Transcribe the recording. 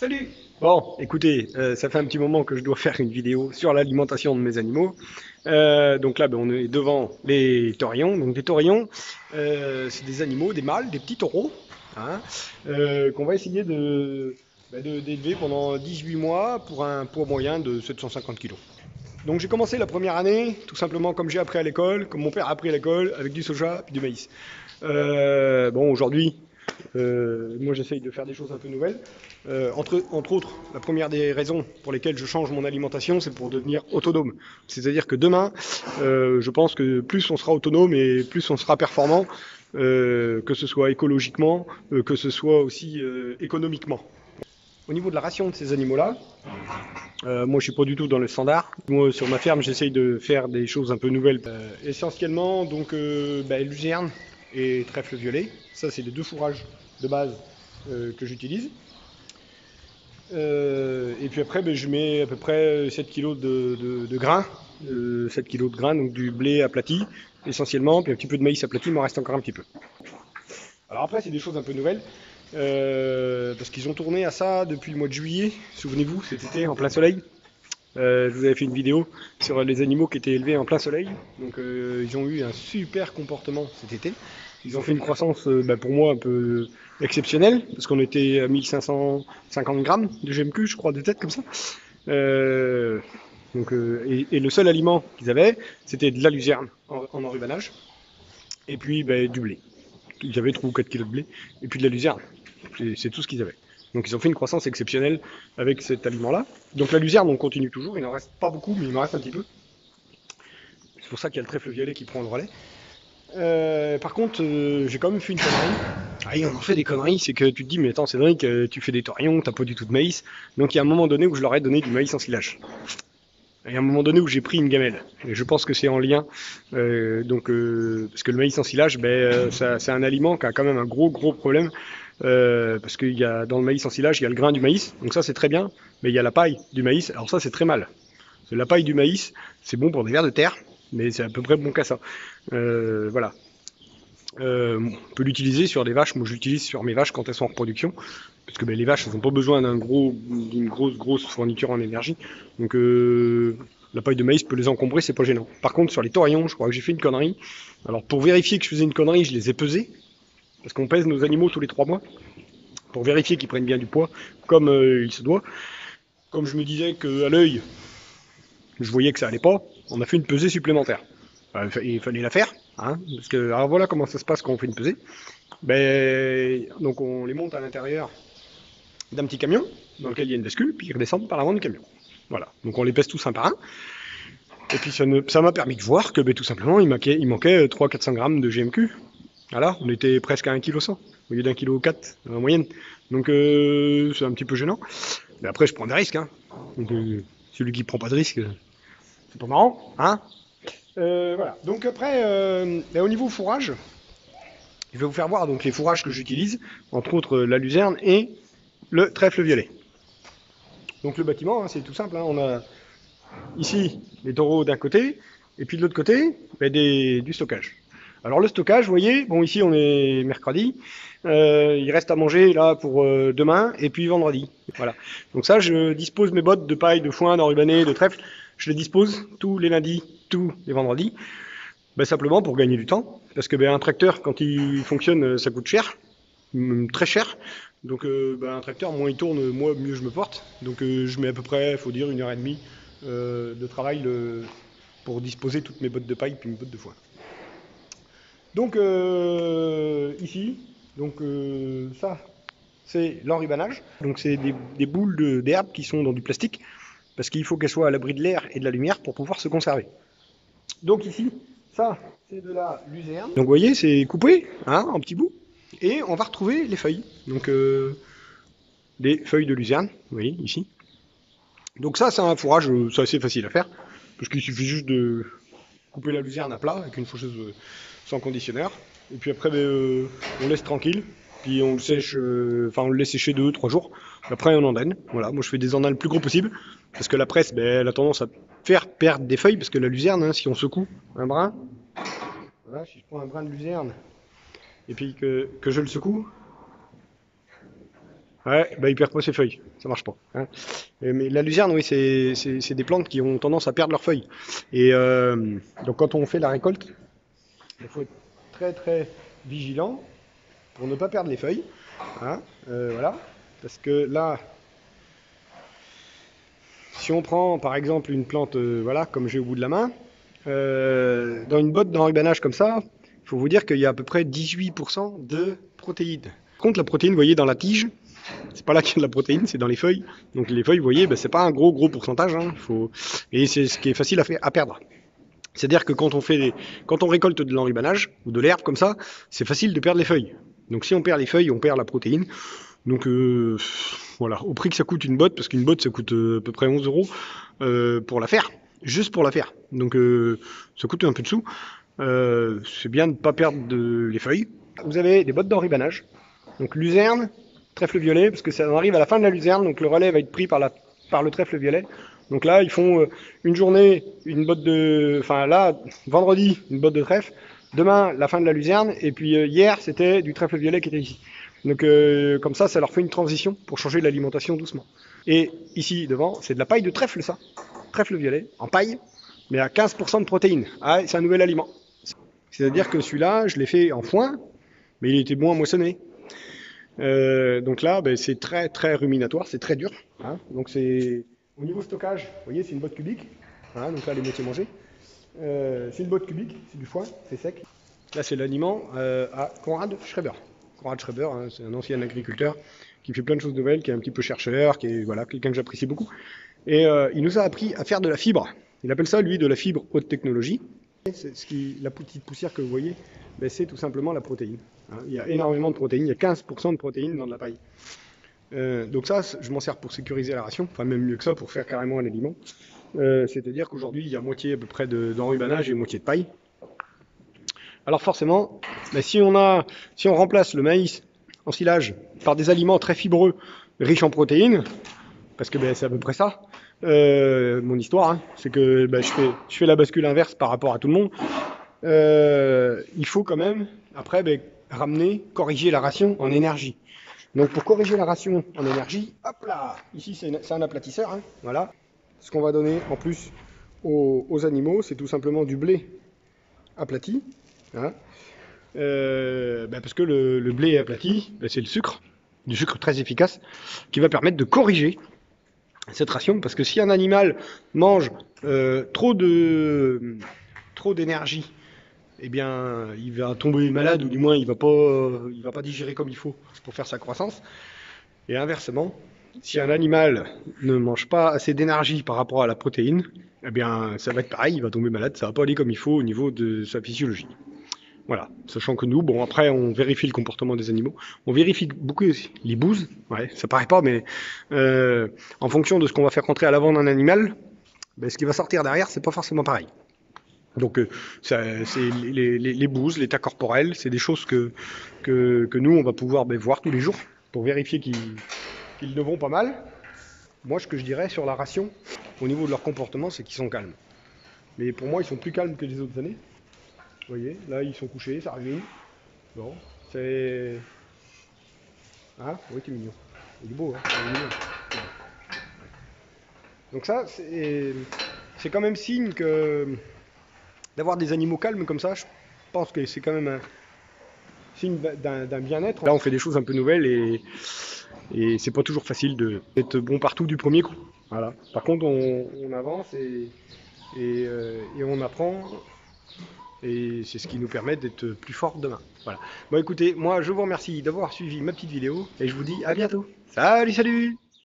Salut! Bon, écoutez, ça fait un petit moment que je dois faire une vidéo sur l'alimentation de mes animaux. Donc là, ben, on est devant les taurillons. Donc les taurillons, c'est des animaux, des mâles, des petits taureaux, hein, qu'on va essayer d'élever pendant 18 mois pour un poids moyen de 750 kg. Donc j'ai commencé la première année, tout simplement comme j'ai appris à l'école, comme mon père a appris à l'école, avec du soja et du maïs. Bon, aujourd'hui, moi j'essaye de faire des choses un peu nouvelles. Entre autres, la première des raisons pour lesquelles je change mon alimentation, c'est pour devenir autonome. C'est-à-dire que demain, je pense que plus on sera autonome et plus on sera performant, que ce soit écologiquement, que ce soit aussi économiquement. Au niveau de la ration de ces animaux-là, moi je suis pas du tout dans le standard. Moi sur ma ferme j'essaye de faire des choses un peu nouvelles. Essentiellement donc luzerne et trèfle violet. Ça c'est les deux fourrages de base que j'utilise. Et puis après je mets à peu près 7 kg de grains. 7 kg de grains, donc du blé aplati essentiellement, puis un petit peu de maïs aplati, il m'en reste encore un petit peu. Alors après c'est des choses un peu nouvelles. Parce qu'ils ont tourné à ça depuis le mois de juillet, souvenez-vous, cet été en plein soleil. Je vous avais fait une vidéo sur les animaux qui étaient élevés en plein soleil. Donc ils ont eu un super comportement cet été. Ils ont fait une croissance pour moi un peu exceptionnelle, parce qu'on était à 1550 grammes de GMQ, je crois, de tête comme ça. Et le seul aliment qu'ils avaient, c'était de la luzerne en enrubanage, et puis du blé. Ils avaient 3 ou 4 kilos de blé, et puis de la luzerne. C'est tout ce qu'ils avaient. Donc ils ont fait une croissance exceptionnelle avec cet aliment-là. Donc la luzerne, on continue toujours. Il n'en reste pas beaucoup, mais il m'en reste un petit peu. C'est pour ça qu'il y a le trèfle violet qui prend le relais. Par contre, j'ai quand même fait une connerie. Ah, et on en fait des conneries, c'est que tu te dis, mais attends, Cédric, tu fais des taurillons, t'as pas du tout de maïs. Donc il y a un moment donné où je leur ai donné du maïs en silage. Il y a un moment donné où j'ai pris une gamelle. Et je pense que c'est en lien. Parce que le maïs en silage, c'est un aliment qui a quand même un gros problème. Parce qu'il y a dans le maïs en silage, il y a le grain du maïs, donc ça c'est très bien, mais il y a la paille du maïs, alors ça c'est très mal. La paille du maïs, c'est bon pour des vers de terre, mais c'est à peu près bon qu'à ça. Voilà. On peut l'utiliser sur des vaches, moi je l'utilise sur mes vaches quand elles sont en reproduction, parce que les vaches elles n'ont pas besoin d'une grosse fourniture en énergie, donc la paille de maïs peut les encombrer, c'est pas gênant. Par contre sur les taurillons, je crois que j'ai fait une connerie. Alors pour vérifier que je faisais une connerie, je les ai pesés, parce qu'on pèse nos animaux tous les 3 mois, pour vérifier qu'ils prennent bien du poids, comme il se doit. Comme je me disais qu'à l'œil, je voyais que ça allait pas, on a fait une pesée supplémentaire. Il fallait la faire, hein, parce que alors voilà comment ça se passe quand on fait une pesée. Donc on les monte à l'intérieur d'un petit camion, dans lequel il y a une bascule, puis ils redescendent par l'avant du camion. Voilà, donc on les pèse tous un par un. Et puis ça m'a permis de voir que tout simplement il manquait 300-400 grammes de GMQ. Voilà, on était presque à 1,1 kg au lieu d'1,4 kg en moyenne. Donc c'est un petit peu gênant. Mais après, je prends des risques. Hein. Donc celui qui prend pas de risque, c'est pas marrant. Hein. Voilà. Donc après, au niveau fourrage, je vais vous faire voir donc, les fourrages que j'utilise, entre autres la luzerne et le trèfle violet. Donc le bâtiment, hein, c'est tout simple. Hein. On a ici les taureaux d'un côté, et puis de l'autre côté, du stockage. Alors le stockage, vous voyez, bon ici on est mercredi, il reste à manger là pour demain et puis vendredi. Voilà. Donc ça, je dispose mes bottes de paille, de foin, d'enrubanné, de trèfle, je les dispose tous les lundis, tous les vendredis, simplement pour gagner du temps, parce que un tracteur quand il fonctionne, ça coûte cher, très cher. Donc un tracteur, moins il tourne, moi mieux je me porte. Donc je mets à peu près, faut dire, 1h30 de travail pour disposer toutes mes bottes de paille puis mes bottes de foin. Donc ici, ça c'est l'enrubanage. Donc c'est des boules d'herbe qui sont dans du plastique parce qu'il faut qu'elles soient à l'abri de l'air et de la lumière pour pouvoir se conserver. Donc ici, ça c'est de la luzerne. Donc vous voyez, c'est coupé hein, en petits bouts et on va retrouver les feuilles. Donc des feuilles de luzerne, vous voyez ici. Donc ça c'est un fourrage, c'est assez facile à faire parce qu'il suffit juste de couper la luzerne à plat avec une faucheuse sans conditionneur. Et puis après, on laisse tranquille. Puis on le sèche, on le laisse sécher 2-3 jours. Après, on endaine. Voilà, moi je fais des andins le plus gros possible. Parce que la presse, elle a tendance à faire perdre des feuilles. Parce que la luzerne, hein, si on secoue un brin, voilà, si je prends un brin de luzerne et puis que je le secoue, Ouais, bah il perd pas ses feuilles, ça marche pas, hein. Mais la luzerne, oui, c'est des plantes qui ont tendance à perdre leurs feuilles. Et donc quand on fait la récolte, il faut être très très vigilant pour ne pas perdre les feuilles, hein, voilà. Parce que là, si on prend par exemple une plante, voilà, comme j'ai au bout de la main, dans une botte d'enrubanage comme ça, il faut vous dire qu'il y a à peu près 18% de protéines. Par contre, la protéine, vous voyez, dans la tige, c'est pas là qu'il y a de la protéine, c'est dans les feuilles. Donc les feuilles, vous voyez, ben, c'est pas un gros pourcentage, hein, et c'est ce qui est facile à perdre. C'est-à-dire que quand on récolte de l'enrubanage ou de l'herbe comme ça, c'est facile de perdre les feuilles. Donc si on perd les feuilles, on perd la protéine. Donc voilà, au prix que ça coûte une botte, parce qu'une botte ça coûte à peu près 11 euros pour la faire, juste pour la faire. Donc ça coûte un peu de sous. C'est bien de ne pas perdre les feuilles. Vous avez des bottes d'enrubanage. Donc luzerne, trèfle violet, parce que ça arrive à la fin de la luzerne, donc le relais va être pris par le trèfle violet. Donc là, ils font une journée, une botte de... Enfin là, vendredi, une botte de trèfle. Demain, la fin de la luzerne. Et puis hier, c'était du trèfle violet qui était ici. Donc comme ça leur fait une transition pour changer l'alimentation doucement. Et ici, devant, c'est de la paille de trèfle, ça. Trèfle violet, en paille, mais à 15% de protéines. Ah, c'est un nouvel aliment. C'est-à-dire que celui-là, je l'ai fait en foin, mais il était bon à moissonner. Donc là, ben, c'est très très ruminatoire, c'est très dur, hein. Donc c'est au niveau stockage, vous voyez, c'est une botte cubique, hein, donc là les moitiés mangées. C'est une botte cubique, c'est du foin, c'est sec. Là c'est l'aliment à Konrad Schreiber. Konrad Schreiber, hein, c'est un ancien agriculteur qui fait plein de choses nouvelles, qui est un petit peu chercheur, qui est voilà, quelqu'un que j'apprécie beaucoup. Et il nous a appris à faire de la fibre. Il appelle ça, lui, de la fibre haute technologie. La petite poussière que vous voyez, ben, c'est tout simplement la protéine. Hein. Il y a énormément de protéines, il y a 15% de protéines dans de la paille. Donc ça, je m'en sers pour sécuriser la ration, enfin même mieux que ça, pour faire carrément un aliment. C'est-à-dire qu'aujourd'hui, il y a moitié à peu près d'enrubanage et moitié de paille. Alors forcément, ben, si on remplace le maïs en silage par des aliments très fibreux, riches en protéines, parce que ben, c'est à peu près ça, mon histoire, hein, c'est que ben, je fais la bascule inverse par rapport à tout le monde. Il faut quand même, après, ben, corriger la ration en énergie. Donc pour corriger la ration en énergie, hop là, ici c'est un aplatisseur, hein, voilà. Ce qu'on va donner en plus aux animaux, c'est tout simplement du blé aplati, hein. Ben parce que le blé aplati, ben c'est du sucre très efficace, qui va permettre de corriger cette ration, parce que si un animal mange trop d'énergie, eh bien, il va tomber malade, ou du moins, il va pas digérer comme il faut pour faire sa croissance. Et inversement, si un animal ne mange pas assez d'énergie par rapport à la protéine, eh bien, ça va être pareil, il va tomber malade, ça va pas aller comme il faut au niveau de sa physiologie. Voilà, sachant que nous, bon, après, on vérifie le comportement des animaux. On vérifie beaucoup aussi les bouses, ouais, ça paraît pas, mais en fonction de ce qu'on va faire rentrer à l'avant d'un animal, ben, ce qui va sortir derrière, c'est pas forcément pareil. Donc, c'est les bouses, l'état corporel, c'est des choses que nous, on va pouvoir voir tous les jours pour vérifier qu'ils ne vont pas mal. Moi, ce que je dirais sur la ration, au niveau de leur comportement, c'est qu'ils sont calmes. Mais pour moi, ils sont plus calmes que les autres années. Vous voyez, là ils sont couchés, ça rumine. Bon, c'est... Hein? Oui, t'es mignon. Il est beau, hein? Il est mignon. Donc ça, c'est quand même signe que d'avoir des animaux calmes comme ça, je pense que c'est quand même un signe d'un bien-être. Là, on fait des choses un peu nouvelles et c'est pas toujours facile d'être bon partout du premier coup. Voilà. Par contre, on avance et on apprend. Et c'est ce qui nous permet d'être plus forts demain. Voilà. Bon écoutez, moi je vous remercie d'avoir suivi ma petite vidéo et je vous dis à bientôt. Salut, salut!